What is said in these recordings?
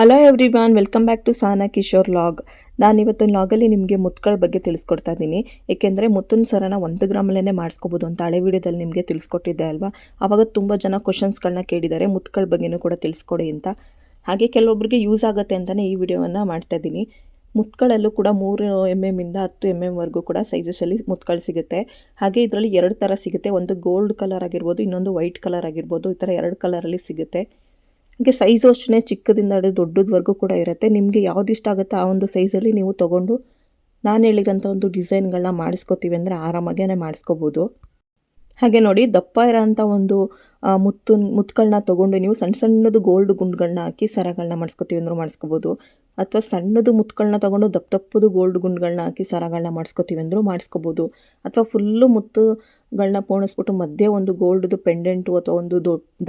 Hello everyone, welcome back to Sana Kishore vlog. ನಾನಿವತ್ತು ಲಾಗಲ್ಲಿ ನಿಮಗೆ ಮುತ್ತುಗಳ ಬಗ್ಗೆ ತಿಳಿಸ್ಕೊಡ್ತಾ ಇದ್ದೀನಿ. ಏಕೆಂದರೆ ಮುತ್ತಿನ ಸರನ 1 ಗ್ರಾಮಲ್ಲೇ ಮಾಡಿಸ್ಕೋಬೋದು ಅಂತ ಹಳೆ ವಿಡಿಯೋದಲ್ಲಿ ನಿಮಗೆ ತಿಳಿಸ್ಕೊಟ್ಟಿದ್ದೆ ಅಲ್ವಾ. ಆವಾಗ ತುಂಬ ಜನ ಕ್ವಶನ್ಸ್ಗಳನ್ನ ಕೇಳಿದ್ದಾರೆ, ಮುತ್ತುಗಳ ಬಗ್ಗೆನೂ ಕೂಡ ತಿಳಿಸ್ಕೊಡಿ ಅಂತ. ಹಾಗೆ ಕೆಲವೊಬ್ಬರಿಗೆ ಯೂಸ್ ಆಗುತ್ತೆ ಅಂತಲೇ ಈ ವಿಡಿಯೋವನ್ನು ಮಾಡ್ತಾ ಇದ್ದೀನಿ. ಮುತ್ತುಗಳಲ್ಲೂ ಕೂಡ 3 mm ಇಂದ 10 mm ವರೆಗೂ ಕೂಡ ಸೈಜಸಲ್ಲಿ ಮುತ್ತುಗಳು ಸಿಗುತ್ತೆ. ಹಾಗೆ ಇದರಲ್ಲಿ 2 ಥರ ಸಿಗುತ್ತೆ. ಒಂದು ಗೋಲ್ಡ್ ಕಲರ್ ಆಗಿರ್ಬೋದು, ಇನ್ನೊಂದು ವೈಟ್ ಕಲರ್ ಆಗಿರ್ಬೋದು. ಈ ಥರ 2 ಕಲರಲ್ಲಿ ಸಿಗುತ್ತೆ. ಹಾಗೆ ಸೈಜು ಅಷ್ಟೇ ಚಿಕ್ಕದಿಂದ ಹಿಡಿದು ದೊಡ್ಡದವರೆಗೂ ಕೂಡ ಇರುತ್ತೆ. ನಿಮಗೆ ಯಾವ್ದು ಇಷ್ಟ ಆಗುತ್ತೆ ಆ ಒಂದು ಸೈಜಲ್ಲಿ ನೀವು ತೊಗೊಂಡು ನಾನು ಹೇಳಿರೋಂಥ ಒಂದು ಡಿಸೈನ್ಗಳನ್ನ ಮಾಡಿಸ್ಕೋತೀವಿ ಅಂದರೆ ಆರಾಮಾಗೇ ಮಾಡಿಸ್ಕೋಬೋದು. ಹಾಗೆ ನೋಡಿ, ದಪ್ಪ ಇರೋಂಥ ಒಂದು ಮುತ್ತುಗಳನ್ನ ತೊಗೊಂಡು ನೀವು ಸಣ್ಣ ಸಣ್ಣದು ಗೋಲ್ಡ್ ಗುಂಡುಗಳನ್ನ ಹಾಕಿ ಸರಗಳನ್ನ ಮಾಡಿಸ್ಕೋತೀವಿ ಅಂದರೂ ಮಾಡಿಸ್ಕೋಬೋದು. ಅಥವಾ ಸಣ್ಣದು ಮುತ್ತುಗಳನ್ನ ತೊಗೊಂಡು ದಪ್ಪದು ಗೋಲ್ಡ್ ಗುಂಡುಗಳನ್ನ ಹಾಕಿ ಸರಗಳನ್ನ ಮಾಡಿಸ್ಕೋತೀವಿ ಅಂದರೂ ಮಾಡಿಸ್ಕೋಬೋದು. ಅಥವಾ ಫುಲ್ಲು ಮುತ್ತುಗಳನ್ನ ಪೋಣಿಸ್ಬಿಟ್ಟು ಮಧ್ಯೆ ಒಂದು ಗೋಲ್ಡ್ದು ಪೆಂಡೆಂಟು ಅಥವಾ ಒಂದು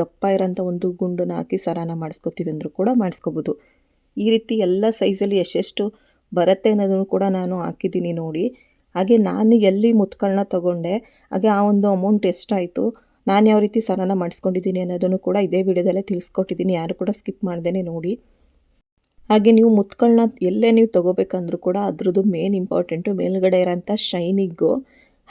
ದಪ್ಪ ಇರೋಂಥ ಒಂದು ಗುಂಡನ್ನ ಹಾಕಿ ಸರನ ಮಾಡಿಸ್ಕೋತೀವಿ ಅಂದರೂ ಕೂಡ ಮಾಡಿಸ್ಕೋಬೋದು. ಈ ರೀತಿ ಎಲ್ಲ ಸೈಜಲ್ಲಿ ಎಷ್ಟೆಷ್ಟು ಬರುತ್ತೆ ಅನ್ನೋದನ್ನು ಕೂಡ ನಾನು ಹಾಕಿದ್ದೀನಿ ನೋಡಿ. ಹಾಗೆ ನಾನು ಎಲ್ಲಿ ಮುತ್ತುಗಳನ್ನ ತೊಗೊಂಡೆ, ಹಾಗೆ ಆ ಒಂದು ಅಮೌಂಟ್ ಎಷ್ಟಾಯಿತು, ನಾನು ಯಾವ ರೀತಿ ಸರನ ಮಾಡಿಸ್ಕೊಂಡಿದ್ದೀನಿ ಅನ್ನೋದನ್ನು ಕೂಡ ಇದೇ ವಿಡಿಯೋದಲ್ಲೇ ತಿಳಿಸ್ಕೊಟ್ಟಿದ್ದೀನಿ. ಯಾರು ಕೂಡ ಸ್ಕಿಪ್ ಮಾಡ್ದೇ ನೋಡಿ. ಹಾಗೆ ನೀವು ಮುತ್ತುಗಳನ್ನ ಎಲ್ಲೇ ನೀವು ತೊಗೋಬೇಕಂದ್ರೂ ಕೂಡ ಅದ್ರದ್ದು ಮೇನ್ ಇಂಪಾರ್ಟೆಂಟು ಮೇಲ್ಗಡೆ ಇರೋಂಥ ಶೈನಿಂಗು,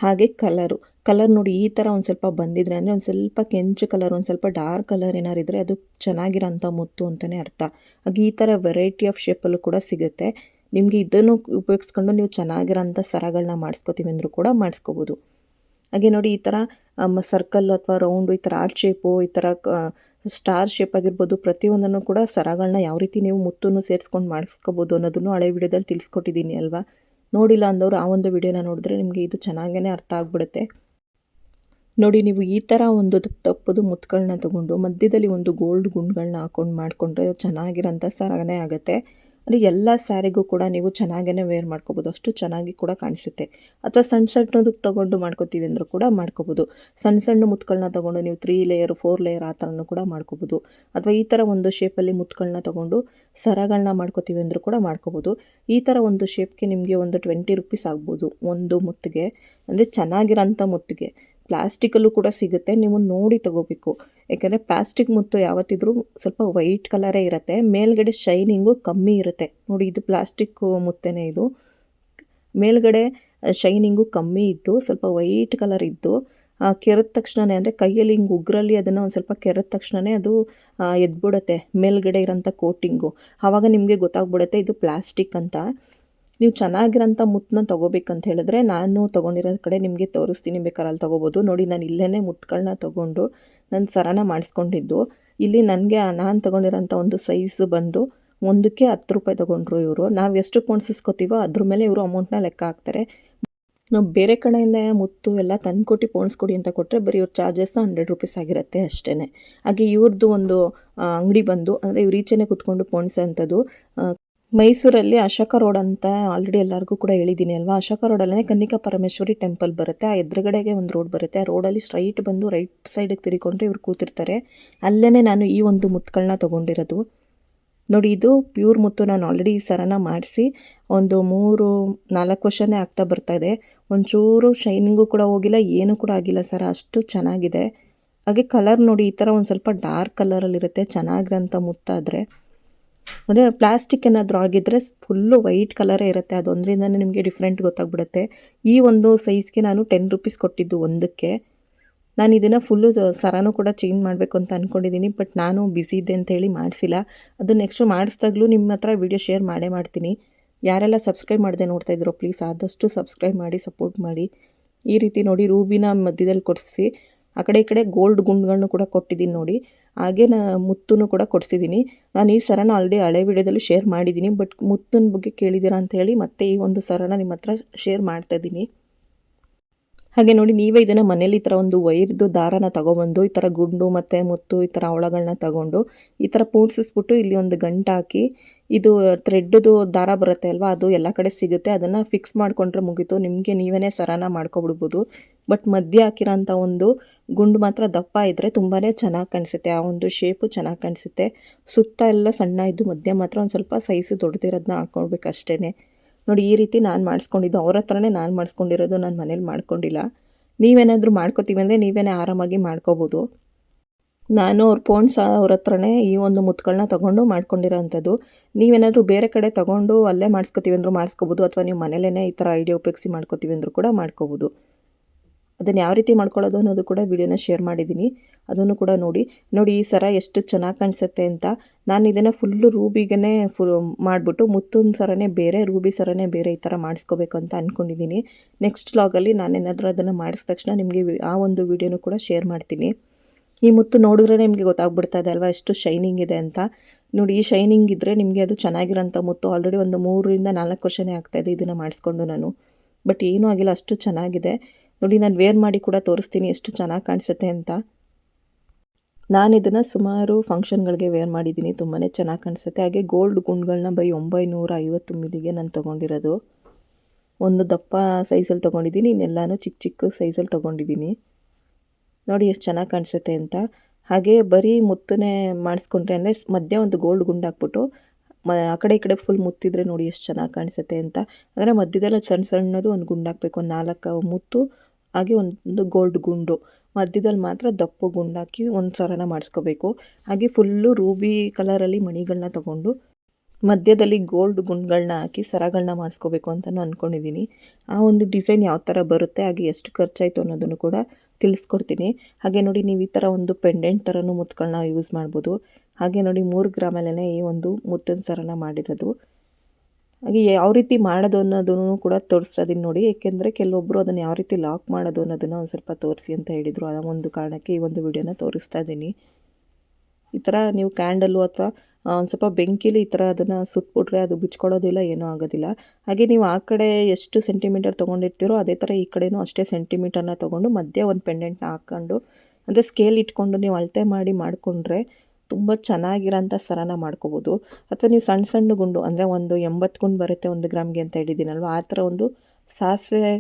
ಹಾಗೆ ಕಲರ್ ನೋಡಿ ಈ ಥರ ಒಂದು ಸ್ವಲ್ಪ ಬಂದಿದ್ರೆ ಅಂದರೆ ಒಂದು ಸ್ವಲ್ಪ ಕೆಂಚು ಕಲರ್, ಒಂದು ಸ್ವಲ್ಪ ಡಾರ್ಕ್ ಕಲರ್ ಏನಾರು ಇದ್ದರೆ ಅದು ಚೆನ್ನಾಗಿರೋಂಥ ಮುತ್ತು ಅಂತಲೇ ಅರ್ಥ. ಹಾಗೆ ಈ ಥರ ವೆರೈಟಿ ಆಫ್ ಶೇಪಲ್ಲೂ ಕೂಡ ಸಿಗುತ್ತೆ. ನಿಮಗೆ ಇದನ್ನು ಉಪಯೋಗಿಸ್ಕೊಂಡು ನೀವು ಚೆನ್ನಾಗಿರೋಂಥ ಸರಗಳನ್ನ ಮಾಡಿಸ್ಕೋತೀವಿ ಅಂದರೂ ಕೂಡ ಮಾಡಿಸ್ಕೋಬೋದು. ಹಾಗೆ ನೋಡಿ, ಈ ಥರ ಸರ್ಕಲ್ ಅಥವಾ ರೌಂಡು, ಈ ಥರ ಆರ್ಟ್ ಶೇಪು, ಈ ಥರ ಸ್ಟಾರ್ ಶೇಪ್ ಆಗಿರ್ಬೋದು, ಪ್ರತಿಯೊಂದನ್ನು ಕೂಡ ಸರಗಳನ್ನ ಯಾವ ರೀತಿ ನೀವು ಮುತ್ತನ್ನು ಸೇರಿಸ್ಕೊಂಡು ಮಾಡಿಸ್ಕೋಬೋದು ಅನ್ನೋದನ್ನು ಹಳೆ ವಿಡಿಯೋದಲ್ಲಿ ತಿಳಿಸ್ಕೊಟ್ಟಿದ್ದೀನಿ ಅಲ್ವಾ. ನೋಡಿಲ್ಲ ಅಂದವರು ಆ ಒಂದು ವಿಡಿಯೋನ ನೋಡಿದ್ರೆ ನಿಮಗೆ ಇದು ಚೆನ್ನಾಗೇ ಅರ್ಥ ಆಗಿಬಿಡುತ್ತೆ. ನೋಡಿ, ನೀವು ಈ ಥರ ಒಂದು ದಪ್ಪದು ಮುತ್ತುಗಳನ್ನ ತೊಗೊಂಡು ಮಧ್ಯದಲ್ಲಿ ಒಂದು ಗೋಲ್ಡ್ ಗುಂಡುಗಳನ್ನ ಹಾಕ್ಕೊಂಡು ಮಾಡಿಕೊಂಡ್ರೆ ಚೆನ್ನಾಗಿರೋಂಥ ಸರನೇ ಆಗುತ್ತೆ. ಅಂದರೆ ಎಲ್ಲ ಸ್ಯಾರಿಗೂ ಕೂಡ ನೀವು ಚೆನ್ನಾಗೇ ವೇರ್ ಮಾಡ್ಕೋಬೋದು, ಅಷ್ಟು ಚೆನ್ನಾಗಿ ಕೂಡ ಕಾಣಿಸುತ್ತೆ. ಅಥವಾ ಸಣ್ಣ ಸಣ್ಣದಕ್ಕೆ ತೊಗೊಂಡು ಮಾಡ್ಕೋತೀವಿ ಅಂದರೂ ಕೂಡ ಮಾಡ್ಕೋಬೋದು. ಸಣ್ಣ ಸಣ್ಣ ಮುತ್ತುಗಳನ್ನ ತೊಗೊಂಡು ನೀವು 3 ಲೇಯರ್ 4 ಲೇಯರ್ ಆ ಥರನೂ ಕೂಡ ಮಾಡ್ಕೋಬೋದು. ಅಥವಾ ಈ ಥರ ಒಂದು ಶೇಪಲ್ಲಿ ಮುತ್ತುಗಳನ್ನ ತೊಗೊಂಡು ಸರಗಳನ್ನ ಮಾಡ್ಕೋತೀವಿ ಅಂದರೂ ಕೂಡ ಮಾಡ್ಕೋಬೋದು. ಈ ಥರ ಒಂದು ಶೇಪ್ಗೆ ನಿಮಗೆ ಒಂದು 20 ರೂಪೀಸ್ ಆಗ್ಬೋದು ಒಂದು ಮುತ್ತಿಗೆ. ಅಂದರೆ ಚೆನ್ನಾಗಿರೋಂಥ ಮುತ್ತಿಗೆ. ಪ್ಲಾಸ್ಟಿಕಲ್ಲೂ ಕೂಡ ಸಿಗುತ್ತೆ, ನೀವು ನೋಡಿ ತೊಗೋಬೇಕು. ಯಾಕೆಂದರೆ ಪ್ಲಾಸ್ಟಿಕ್ ಮುತ್ತು ಯಾವತ್ತಿದ್ರೂ ಸ್ವಲ್ಪ ವೈಟ್ ಕಲರೇ ಇರುತ್ತೆ, ಮೇಲ್ಗಡೆ ಶೈನಿಂಗು ಕಮ್ಮಿ ಇರುತ್ತೆ. ನೋಡಿ, ಇದು ಪ್ಲಾಸ್ಟಿಕ್ ಮುತ್ತೇನೆ, ಇದು ಮೇಲ್ಗಡೆ ಶೈನಿಂಗು ಕಮ್ಮಿ ಇದ್ದು ಸ್ವಲ್ಪ ವೈಟ್ ಕಲರ್ ಇದ್ದು ಕೆರೆದ ತಕ್ಷಣವೇ ಅಂದರೆ ಕೈಯಲ್ಲಿ ಹಿಂಗೆ ಉಗ್ರಲ್ಲಿ ಅದನ್ನು ಒಂದು ಸ್ವಲ್ಪ ಕೆರೆದ ತಕ್ಷಣವೇ ಅದು ಎದ್ಬಿಡುತ್ತೆ ಮೇಲ್ಗಡೆ ಇರೋಂಥ ಕೋಟಿಂಗು. ಆವಾಗ ನಿಮಗೆ ಗೊತ್ತಾಗ್ಬಿಡುತ್ತೆ ಇದು ಪ್ಲಾಸ್ಟಿಕ್ ಅಂತ. ನೀವು ಚೆನ್ನಾಗಿರೋಂಥ ಮುತ್ತನ್ನ ತೊಗೋಬೇಕಂತ ಹೇಳಿದ್ರೆ ನಾನು ತೊಗೊಂಡಿರೋ ಕಡೆ ನಿಮಗೆ ತೋರಿಸ್ತೀನಿ, ಬೇಕಾದ್ರೆ ಅಲ್ಲಿ ತೊಗೋಬೋದು. ನೋಡಿ, ನಾನು ಇಲ್ಲೇ ಮುತ್ತುಗಳನ್ನ ತೊಗೊಂಡು ನನ್ನ ಸರನ ಮಾಡಿಸ್ಕೊಂಡಿದ್ದು. ಇಲ್ಲಿ ನನಗೆ ನಾನು ತೊಗೊಂಡಿರೋಂಥ ಒಂದು ಸೈಜ್ ಬಂದು ಒಂದಕ್ಕೆ 10 ರೂಪಾಯಿ ತೊಗೊಂಡ್ರು ಇವರು. ನಾವು ಎಷ್ಟು ಪೋಣಿಸ್ಕೋತೀವೋ ಅದ್ರ ಮೇಲೆ ಇವರು ಅಮೌಂಟ್ನ ಲೆಕ್ಕ ಹಾಕ್ತಾರೆ. ನಾವು ಬೇರೆ ಕಡೆಯಿಂದ ಮುತ್ತು ಎಲ್ಲ ತಂದುಕೊಟ್ಟು ಪೋಣಿಸ್ಕೊಡಿ ಅಂತ ಕೊಟ್ಟರೆ ಬರೀ ಇವ್ರ ಚಾರ್ಜಸ್ 100 ರೂಪೀಸ್ ಆಗಿರುತ್ತೆ ಅಷ್ಟೇ. ಹಾಗೆ ಇವ್ರದ್ದು ಒಂದು ಅಂಗಡಿ ಬಂದು ಅಂದರೆ ಇವ್ರು ಈಚೆನೇ ಕೂತ್ಕೊಂಡು ಪೋಣಿಸೋ ಅಂಥದ್ದು ಮೈಸೂರಲ್ಲಿ ಅಶೋಕ ರೋಡ್ ಅಂತ ಆಲ್ರೆಡಿ ಎಲ್ಲರಿಗೂ ಕೂಡ ಹೇಳಿದ್ದೀನಿ ಅಲ್ವಾ. ಅಶೋಕ ರೋಡಲ್ಲೇ ಕನ್ನಿಕಾ ಪರಮೇಶ್ವರಿ ಟೆಂಪಲ್ ಬರುತ್ತೆ. ಆ ಎದುರುಗಡೆಗೆ ಒಂದು ರೋಡ್ ಬರುತ್ತೆ. ಆ ರೋಡಲ್ಲಿ ಸ್ಟ್ರೈಟ್ ಬಂದು ರೈಟ್ ಸೈಡಿಗೆ ತಿರುಗಿಕೊಂಡ್ರೆ ಇವ್ರು ಕೂತಿರ್ತಾರೆ. ಅಲ್ಲೇ ನಾನು ಈ ಒಂದು ಮುತ್ತುಗಳನ್ನ ತೊಗೊಂಡಿರೋದು. ನೋಡಿ, ಇದು ಪ್ಯೂರ್ ಮುತ್ತು. ನಾನು ಆಲ್ರೆಡಿ ಈ ಸರನ ಮಾಡಿಸಿ ಒಂದು 3-4 ವರ್ಷನೇ ಆಗ್ತಾ ಬರ್ತಾಯಿದೆ. ಒಂಚೂರು ಶೈನಿಂಗು ಕೂಡ ಹೋಗಿಲ್ಲ, ಏನೂ ಕೂಡ ಆಗಿಲ್ಲ ಸರ, ಅಷ್ಟು ಚೆನ್ನಾಗಿದೆ. ಹಾಗೆ ಕಲರ್ ನೋಡಿ, ಈ ಥರ ಒಂದು ಸ್ವಲ್ಪ ಡಾರ್ಕ್ ಕಲರಲ್ಲಿರುತ್ತೆ ಚೆನ್ನಾಗಿರೋಂಥ ಮುತ್ತಾದರೆ. ಅಂದರೆ ಪ್ಲಾಸ್ಟಿಕ್ ಏನಾದರೂ ಆಗಿದ್ದರೆ ಫುಲ್ಲು ವೈಟ್ ಕಲರೇ ಇರುತ್ತೆ, ಅದೊಂದರಿಂದನೇ ನಿಮಗೆ ಡಿಫ್ರೆಂಟ್ ಗೊತ್ತಾಗ್ಬಿಡುತ್ತೆ. ಈ ಒಂದು ಸೈಜ್ಗೆ ನಾನು 10 ರೂಪೀಸ್ ಕೊಟ್ಟಿದ್ದು ಒಂದಕ್ಕೆ. ನಾನು ಇದನ್ನು ಫುಲ್ಲು ಸರನೂ ಕೂಡ ಚೇಂಜ್ ಮಾಡಬೇಕು ಅಂತ ಅಂದ್ಕೊಂಡಿದ್ದೀನಿ, ಬಟ್ ನಾನು ಬ್ಯುಸಿ ಇದ್ದೆ ಅಂತೇಳಿ ಮಾಡಿಸಿಲ್ಲ. ಅದು ನೆಕ್ಸ್ಟು ಮಾಡಿಸಿದಾಗಲೂ ನಿಮ್ಮ ಹತ್ರ ವೀಡಿಯೋ ಶೇರ್ ಮಾಡೇ ಮಾಡ್ತೀನಿ. ಯಾರೆಲ್ಲ ಸಬ್ಸ್ಕ್ರೈಬ್ ಮಾಡದೆ ನೋಡ್ತಾ ಇದ್ದೀರೋ ಪ್ಲೀಸ್ ಆದಷ್ಟು ಸಬ್ಸ್ಕ್ರೈಬ್ ಮಾಡಿ, ಸಪೋರ್ಟ್ ಮಾಡಿ. ಈ ರೀತಿ ನೋಡಿ, ರೂಬಿನ ಮಧ್ಯದಲ್ಲಿ ಕೊಡಿಸಿ ಆ ಕಡೆ ಈ ಕಡೆ ಗೋಲ್ಡ್ ಗುಂಡುಗಳನ್ನು ಕೂಡ ಕೊಟ್ಟಿದ್ದೀನಿ ನೋಡಿ. ಹಾಗೆ ಮುತ್ತನ್ನು ಕೂಡ ಕೊಡಿಸಿದ್ದೀನಿ. ನಾನು ಈ ಸರನ ಆಲ್ರೆಡಿ ಹಳೆ ವಿಡಿಯೋದಲ್ಲಿ ಶೇರ್ ಮಾಡಿದ್ದೀನಿ, ಬಟ್ ಮುತ್ತಿನ ಬಗ್ಗೆ ಕೇಳಿದ್ದೀರಾ ಅಂಥೇಳಿ ಮತ್ತೆ ಈ ಒಂದು ಸರನ ನಿಮ್ಮ ಹತ್ರ ಶೇರ್ ಮಾಡ್ತಾಯಿದ್ದೀನಿ. ಹಾಗೆ ನೋಡಿ, ನೀವೇ ಇದನ್ನು ಮನೇಲಿ ಈ ಥರ ಒಂದು ವೈರ್ದು ದಾರನ ತೊಗೊಬಂದು ಈ ಥರ ಗುಂಡು ಮತ್ತು ಮುತ್ತು ಈ ಥರ ಒಳಗಳನ್ನ ತೊಗೊಂಡು ಈ ಥರ ಪೂಡ್ಸಿಸ್ಬಿಟ್ಟು ಇಲ್ಲಿ ಒಂದು ಗಂಟು ಹಾಕಿ, ಇದು ಥ್ರೆಡ್ದು ದಾರ ಬರುತ್ತೆ ಅಲ್ವಾ, ಅದು ಎಲ್ಲ ಕಡೆ ಸಿಗುತ್ತೆ, ಅದನ್ನು ಫಿಕ್ಸ್ ಮಾಡಿಕೊಂಡ್ರೆ ಮುಗೀತು. ನಿಮಗೆ ನೀವೇ ಸರನ ಮಾಡ್ಕೊಬಿಡ್ಬೋದು. ಬಟ್ ಮಧ್ಯೆ ಹಾಕಿರೋಂಥ ಒಂದು ಗುಂಡು ಮಾತ್ರ ದಪ್ಪ ಇದ್ದರೆ ತುಂಬಾ ಚೆನ್ನಾಗಿ ಕಾಣಿಸುತ್ತೆ, ಆ ಒಂದು ಶೇಪು ಚೆನ್ನಾಗಿ ಕಾಣಿಸುತ್ತೆ. ಸುತ್ತ ಎಲ್ಲ ಸಣ್ಣ ಇದ್ದು ಮಧ್ಯ ಮಾತ್ರ ಒಂದು ಸ್ವಲ್ಪ ಸೈಜು ದೊಡ್ಡದಿರೋದನ್ನ ಹಾಕ್ಕೊಳ್ಬೇಕು ಅಷ್ಟೇ. ನೋಡಿ, ಈ ರೀತಿ ನಾನು ಮಾಡಿಸ್ಕೊಂಡಿದ್ದು, ಅವ್ರ ಹತ್ರನೇ ನಾನು ಮಾಡಿಸ್ಕೊಂಡಿರೋದು, ನಾನು ಮನೇಲಿ ಮಾಡ್ಕೊಂಡಿಲ್ಲ. ನೀವೇನಾದರೂ ಮಾಡ್ಕೋತೀವಿ ಅಂದರೆ ನೀವೇ ಆರಾಮಾಗಿ ಮಾಡ್ಕೋಬೋದು. ನಾನು ಅವ್ರ ಪೋಂಡ್ಸ್ ಅವ್ರ ಹತ್ರನೇ ಈ ಒಂದು ಮುತ್ತುಗಳನ್ನ ತೊಗೊಂಡು ಮಾಡ್ಕೊಂಡಿರೋ ಅಂಥದ್ದು. ನೀವೇನಾದರೂ ಬೇರೆ ಕಡೆ ತೊಗೊಂಡು ಅಲ್ಲೇ ಮಾಡಿಸ್ಕೊತೀವಿ ಅಂದರೂ ಮಾಡಿಸ್ಕೋಬೋದು, ಅಥವಾ ನೀವು ಮನೇಲೇ ಈ ಥರ ಐಡಿಯಾ ಉಪಯೋಗಿಸಿ ಮಾಡ್ಕೋತೀವಿ ಅಂದರೂ ಕೂಡ ಮಾಡ್ಕೋಬೋದು. ಅದನ್ನು ಯಾವ ರೀತಿ ಮಾಡ್ಕೊಳ್ಳೋದು ಅನ್ನೋದು ಕೂಡ ವಿಡಿಯೋನ ಶೇರ್ ಮಾಡಿದ್ದೀನಿ, ಅದನ್ನು ಕೂಡ ನೋಡಿ. ನೋಡಿ ಈ ಸರ ಎಷ್ಟು ಚೆನ್ನಾಗಿ ಕಾಣಿಸುತ್ತೆ ಅಂತ. ನಾನು ಇದನ್ನು ಫುಲ್ಲು ರೂಬಿಗೇ ಮಾಡಿಬಿಟ್ಟು ಮುತ್ತಿನ ಸರನೇ ಬೇರೆ, ರೂಬಿ ಸರನೇ ಬೇರೆ ಈ ಥರ ಮಾಡಿಸ್ಕೋಬೇಕು ಅಂತ ಅಂದ್ಕೊಂಡಿದ್ದೀನಿ. ನೆಕ್ಸ್ಟ್ ವ್ಲಾಗಲ್ಲಿ ನಾನೇನಾದರೂ ಅದನ್ನು ಮಾಡಿದ ತಕ್ಷಣ ನಿಮಗೆ ಆ ಒಂದು ವಿಡಿಯೋನೂ ಕೂಡ ಶೇರ್ ಮಾಡ್ತೀನಿ. ಈ ಮುತ್ತು ನೋಡಿದ್ರೆ ನಿಮಗೆ ಗೊತ್ತಾಗ್ಬಿಡ್ತಾ ಇದೆ ಅಲ್ವಾ ಎಷ್ಟು ಶೈನಿಂಗ್ ಇದೆ ಅಂತ. ನೋಡಿ ಈ ಶೈನಿಂಗ್ ಇದ್ದರೆ ನಿಮಗೆ ಅದು ಚೆನ್ನಾಗಿರೋಂಥ ಮುತ್ತು. ಆಲ್ರೆಡಿ ಒಂದು 3-4 ವರ್ಷನೇ ಆಗ್ತಾಯಿದೆ ಇದನ್ನು ಮಾಡಿಸ್ಕೊಂಡು ನಾನು, ಬಟ್ ಏನೂ ಆಗಿಲ್ಲ, ಅಷ್ಟು ಚೆನ್ನಾಗಿದೆ. ನೋಡಿ ನಾನು ವೇರ್ ಮಾಡಿ ಕೂಡ ತೋರಿಸ್ತೀನಿ ಎಷ್ಟು ಚೆನ್ನಾಗಿ ಕಾಣಿಸುತ್ತೆ ಅಂತ. ನಾನು ಇದನ್ನು ಸುಮಾರು ಫಂಕ್ಷನ್ಗಳಿಗೆ ವೇರ್ ಮಾಡಿದ್ದೀನಿ, ತುಂಬಾ ಚೆನ್ನಾಗಿ ಕಾಣಿಸುತ್ತೆ. ಹಾಗೆ ಗೋಲ್ಡ್ ಗುಂಡ್ಗಳನ್ನ ಬೈ 950 ಮಿಲಿಗೆ ನಾನು ತೊಗೊಂಡಿರೋದು. ಒಂದು ದಪ್ಪ ಸೈಜಲ್ಲಿ ತೊಗೊಂಡಿದ್ದೀನಿ, ಇನ್ನೆಲ್ಲನೂ ಚಿಕ್ಕ ಚಿಕ್ಕ ಸೈಜಲ್ಲಿ ತೊಗೊಂಡಿದ್ದೀನಿ. ನೋಡಿ ಎಷ್ಟು ಚೆನ್ನಾಗಿ ಕಾಣಿಸುತ್ತೆ ಅಂತ. ಹಾಗೆ ಬರೀ ಮುತ್ತನ್ನೇ ಮಾಡಿಸ್ಕೊಂಡ್ರೆ ಅಂದರೆ ಮಧ್ಯೆ ಒಂದು ಗೋಲ್ಡ್ ಗುಂಡು ಹಾಕ್ಬಿಟ್ಟು ಆ ಕಡೆ ಈ ಕಡೆ ಫುಲ್ ಮುತ್ತಿದ್ರೆ ನೋಡಿ ಎಷ್ಟು ಚೆನ್ನಾಗಿ ಕಾಣಿಸುತ್ತೆ ಅಂತ. ಅಂದರೆ ಮಧ್ಯದಲ್ಲ ಸಣ್ಣ ಸಣ್ಣದು ಒಂದು ಗುಂಡು ಹಾಕಬೇಕು, ಒಂದು 4 ಮುತ್ತು, ಹಾಗೆ ಒಂದು ಗೋಲ್ಡ್ ಗುಂಡು, ಮಧ್ಯದಲ್ಲಿ ಮಾತ್ರ ದಪ್ಪ ಗುಂಡು ಹಾಕಿ ಒಂದು ಸರನ ಮಾಡಿಸ್ಕೋಬೇಕು. ಹಾಗೆ ಫುಲ್ಲು ರೂಬಿ ಕಲರಲ್ಲಿ ಮಣಿಗಳನ್ನ ತೊಗೊಂಡು ಮಧ್ಯದಲ್ಲಿ ಗೋಲ್ಡ್ ಗುಂಡುಗಳನ್ನ ಹಾಕಿ ಸರಗಳನ್ನ ಮಾಡಿಸ್ಕೋಬೇಕು ಅಂತಲೂ ಅಂದ್ಕೊಂಡಿದ್ದೀನಿ. ಆ ಒಂದು ಡಿಸೈನ್ ಯಾವ ಥರ ಬರುತ್ತೆ, ಹಾಗೆ ಎಷ್ಟು ಖರ್ಚಾಯಿತು ಅನ್ನೋದನ್ನು ಕೂಡ ತಿಳಿಸ್ಕೊಡ್ತೀನಿ. ಹಾಗೆ ನೋಡಿ ನೀವು ಈ ಥರ ಒಂದು ಪೆಂಡೆಂಟ್ ಥರನೂ ಮುತ್ತುಗಳನ್ನ ಯೂಸ್ ಮಾಡ್ಬೋದು. ಹಾಗೆ ನೋಡಿ 3 ಗ್ರಾಮಲ್ಲೇ ಈ ಒಂದು ಮುತ್ತಿನ ಸರನ ಮಾಡಿರೋದು. ಹಾಗೆ ಯಾವ ರೀತಿ ಮಾಡೋದು ಅನ್ನೋದನ್ನು ಕೂಡ ತೋರಿಸ್ತಾ ಇದ್ದೀನಿ ನೋಡಿ, ಏಕೆಂದರೆ ಕೆಲವೊಬ್ಬರು ಅದನ್ನು ಯಾವ ರೀತಿ ಲಾಕ್ ಮಾಡೋದು ಅನ್ನೋದನ್ನು ಒಂದು ಸ್ವಲ್ಪ ತೋರಿಸಿ ಅಂತ ಹೇಳಿದರು. ಆ ಒಂದು ಕಾರಣಕ್ಕೆ ಈ ಒಂದು ವಿಡಿಯೋನ ತೋರಿಸ್ತಾ ಇದ್ದೀನಿ. ಈ ಥರ ನೀವು ಕ್ಯಾಂಡಲ್ಲು ಅಥವಾ ಒಂದು ಸ್ವಲ್ಪ ಬೆಂಕಿಲಿ ಈ ಥರ ಅದನ್ನು ಸುಟ್ಬಿಟ್ರೆ ಅದು ಬಿಚ್ಕೊಳ್ಳೋದಿಲ್ಲ, ಏನೂ ಆಗೋದಿಲ್ಲ. ಹಾಗೆ ನೀವು ಆ ಕಡೆ ಎಷ್ಟು ಸೆಂಟಿಮೀಟರ್ ತೊಗೊಂಡಿರ್ತೀರೋ ಅದೇ ಥರ ಈ ಕಡೆಯೂ ಅಷ್ಟೇ ಸೆಂಟಿಮೀಟರ್ನ ತೊಗೊಂಡು ಮಧ್ಯೆ ಒಂದು ಪೆಂಡೆಂಟ್ನ ಹಾಕ್ಕೊಂಡು, ಅಂದರೆ ಸ್ಕೇಲ್ ಇಟ್ಕೊಂಡು ನೀವು ಅಳತೆ ಮಾಡಿ ಮಾಡಿಕೊಂಡ್ರೆ ತುಂಬ ಚೆನ್ನಾಗಿರೋಂಥ ಸರನ ಮಾಡ್ಕೋಬೋದು. ಅಥವಾ ನೀವು ಸಣ್ಣ ಸಣ್ಣ ಗುಂಡು, ಅಂದರೆ ಒಂದು 80 ಗುಂಡು ಬರುತ್ತೆ 1 ಗ್ರಾಮ್ಗೆ ಅಂತ ಹೇಳಿದ್ದೀನಲ್ವ, ಆ ಥರ ಒಂದು ಸಾಸಿವೆ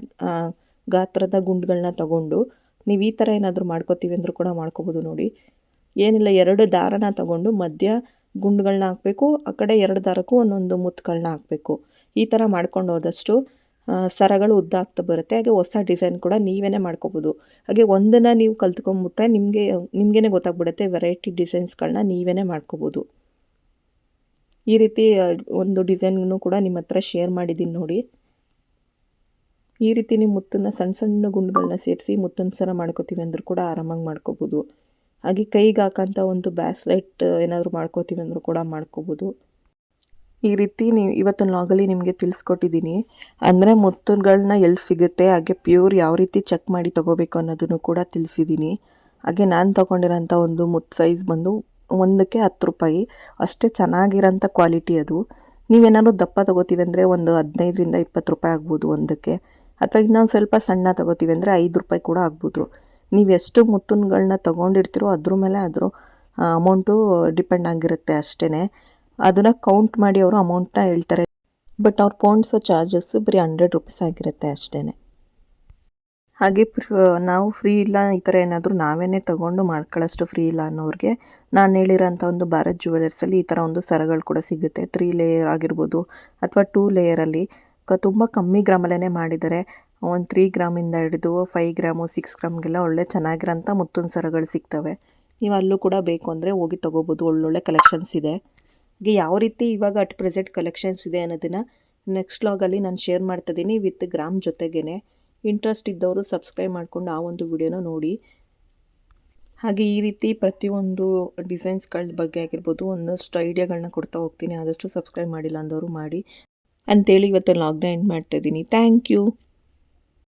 ಗಾತ್ರದ ಗುಂಡುಗಳನ್ನ ತೊಗೊಂಡು ನೀವು ಈ ಥರ ಏನಾದರೂ ಮಾಡ್ಕೋತೀವಿ ಅಂದರೂ ಕೂಡ ಮಾಡ್ಕೋಬೋದು. ನೋಡಿ ಏನಿಲ್ಲ, 2 ದಾರನ ತೊಗೊಂಡು ಮಧ್ಯ ಗುಂಡುಗಳನ್ನ ಹಾಕಬೇಕು, ಆ ಕಡೆ 2 ದಾರಕ್ಕೂ ಒಂದೊಂದು ಮುತ್ತುಗಳನ್ನ ಹಾಕಬೇಕು. ಈ ಥರ ಮಾಡ್ಕೊಂಡು ಹೋದಷ್ಟು ಸರಗಳು ಉದ್ದ ಆಗ್ತಾ ಬರುತ್ತೆ. ಹಾಗೆ ಹೊಸ ಡಿಸೈನ್ ಕೂಡ ನೀವೇ ಮಾಡ್ಕೋಬೋದು. ಹಾಗೆ ಒಂದನ್ನು ನೀವು ಕಲ್ತ್ಕೊಂಡ್ಬಿಟ್ರೆ ನಿಮಗೇ ಗೊತ್ತಾಗ್ಬಿಡುತ್ತೆ, ವೆರೈಟಿ ಡಿಸೈನ್ಸ್ಗಳನ್ನ ನೀವೇ ಮಾಡ್ಕೋಬೋದು. ಈ ರೀತಿ ಒಂದು ಡಿಸೈನನ್ನು ಕೂಡ ನಿಮ್ಮ ಹತ್ರ ಶೇರ್ ಮಾಡಿದ್ದೀನಿ ನೋಡಿ. ಈ ರೀತಿ ನೀವು ಮುತ್ತನ್ನು ಸಣ್ಣ ಸಣ್ಣ ಗುಂಡುಗಳನ್ನ ಸೇರಿಸಿ ಮುತ್ತಿನ ಸರ ಮಾಡ್ಕೋತೀವಿ ಅಂದರೂ ಕೂಡ ಆರಾಮಾಗಿ ಮಾಡ್ಕೋಬೋದು. ಹಾಗೆ ಕೈಗೆ ಹಾಕೋಂಥ ಒಂದು ಬ್ಯಾಸ್ಲೈಟ್ ಏನಾದರೂ ಮಾಡ್ಕೋತೀವಿ ಅಂದರೂ ಕೂಡ ಮಾಡ್ಕೋಬೋದು. ಈ ರೀತಿ ನೀವು ಇವತ್ತಿನ ವ್ಲಾಗಲ್ಲಿ ನಿಮಗೆ ತಿಳಿಸ್ಕೊಟ್ಟಿದ್ದೀನಿ. ಅಂದರೆ ಮುತ್ತುಗಳನ್ನ ಎಲ್ಲಿ ಸಿಗುತ್ತೆ, ಹಾಗೆ ಪ್ಯೂರ್ ಯಾವ ರೀತಿ ಚೆಕ್ ಮಾಡಿ ತೊಗೋಬೇಕು ಅನ್ನೋದನ್ನು ಕೂಡ ತಿಳಿಸಿದ್ದೀನಿ. ಹಾಗೆ ನಾನು ತೊಗೊಂಡಿರೋಂಥ ಒಂದು ಮುತ್ತು ಸೈಜ್ ಬಂದು ಒಂದಕ್ಕೆ 10 ರೂಪಾಯಿ, ಅಷ್ಟೇ ಚೆನ್ನಾಗಿರೋಂಥ ಕ್ವಾಲಿಟಿ ಅದು. ನೀವೇನಾದ್ರು ದಪ್ಪ ತೊಗೋತೀವಿ ಅಂದರೆ ಒಂದು 15-20 ರೂಪಾಯಿ ಆಗ್ಬೋದು ಒಂದಕ್ಕೆ, ಅಥವಾ ಇನ್ನೊಂದು ಸ್ವಲ್ಪ ಸಣ್ಣ ತೊಗೋತೀವಿ ಅಂದರೆ 5 ರೂಪಾಯಿ ಕೂಡ ಆಗ್ಬೋದು. ನೀವು ಎಷ್ಟು ಮುತ್ತುಗಳನ್ನ ತೊಗೊಂಡಿರ್ತೀರೋ ಅದ್ರ ಮೇಲೆ ಅದ್ರ ಅಮೌಂಟು ಡಿಪೆಂಡ್ ಆಗಿರುತ್ತೆ ಅಷ್ಟೇ. ಅದನ್ನು ಕೌಂಟ್ ಮಾಡಿ ಅವರು ಅಮೌಂಟನ್ನ ಹೇಳ್ತಾರೆ, ಬಟ್ ಅವ್ರ ಪೌಂಡ್ಸೋ ಚಾರ್ಜಸ್ಸು ಬರೀ 100 ರೂಪೀಸ್ ಆಗಿರುತ್ತೆ ಅಷ್ಟೇ. ಹಾಗೆ ನಾವು ಫ್ರೀ ಇಲ್ಲ, ಈ ಥರ ಏನಾದರೂ ನಾವೇ ತೊಗೊಂಡು ಮಾಡ್ಕೊಳ್ಳೋಷ್ಟು ಫ್ರೀ ಇಲ್ಲ ಅನ್ನೋರಿಗೆ ನಾನು ಹೇಳಿರೋಂಥ ಒಂದು ಭಾರತ್ ಜ್ಯುವೆಲರ್ಸಲ್ಲಿ ಈ ಥರ ಒಂದು ಸರಗಳು ಕೂಡ ಸಿಗುತ್ತೆ. 3 ಲೇಯರ್ ಆಗಿರ್ಬೋದು ಅಥವಾ 2 ಲೇಯರಲ್ಲಿ ತುಂಬ ಕಮ್ಮಿ ಗ್ರಾಮಲ್ಲೇ ಮಾಡಿದ್ದಾರೆ. ಒಂದು 3 ಗ್ರಾಮಿಂದ ಹಿಡಿದು 5 ಗ್ರಾಮು 6 ಗ್ರಾಮ್ಗೆಲ್ಲ ಒಳ್ಳೆ ಚೆನ್ನಾಗಿರೋಂಥ ಮುತ್ತಿನ ಸರಗಳು ಸಿಗ್ತವೆ. ನೀವು ಅಲ್ಲೂ ಕೂಡ ಬೇಕು ಅಂದರೆ ಹೋಗಿ ತೊಗೋಬೋದು, ಒಳ್ಳೊಳ್ಳೆ ಕಲೆಕ್ಷನ್ಸ್ ಇದೆ. ಹಾಗೆ ಯಾವ ರೀತಿ ಇವಾಗ ಅಟ್ ಪ್ರೆಸೆಂಟ್ ಕಲೆಕ್ಷನ್ಸ್ ಇದೆ ಅನ್ನೋದನ್ನು ನೆಕ್ಸ್ಟ್ ವ್ಲಾಗಲ್ಲಿ ನಾನು ಶೇರ್ ಮಾಡ್ತಿದ್ದೀನಿ ವಿತ್ ಗ್ರಾಮ್ ಜೊತೆಗೇ. ಇಂಟ್ರೆಸ್ಟ್ ಇದ್ದವರು ಸಬ್ಸ್ಕ್ರೈಬ್ ಮಾಡಿಕೊಂಡು ಆ ಒಂದು ವಿಡಿಯೋನ ನೋಡಿ. ಹಾಗೆ ಈ ರೀತಿ ಪ್ರತಿಯೊಂದು ಡಿಸೈನ್ಸ್ಗಳ ಬಗ್ಗೆ ಆಗಿರ್ಬೋದು ಒಂದಷ್ಟು ಐಡಿಯಾಗಳನ್ನ ಕೊಡ್ತಾ ಹೋಗ್ತೀನಿ. ಆದಷ್ಟು ಸಬ್ಸ್ಕ್ರೈಬ್ ಮಾಡಿಲ್ಲ ಅಂದವರು ಮಾಡಿ ಅಂತೇಳಿ ಇವತ್ತು ವ್ಲಾಗ್ನ ಎಂಡ್ ಮಾಡ್ತಾಯಿದ್ದೀನಿ. Thank you.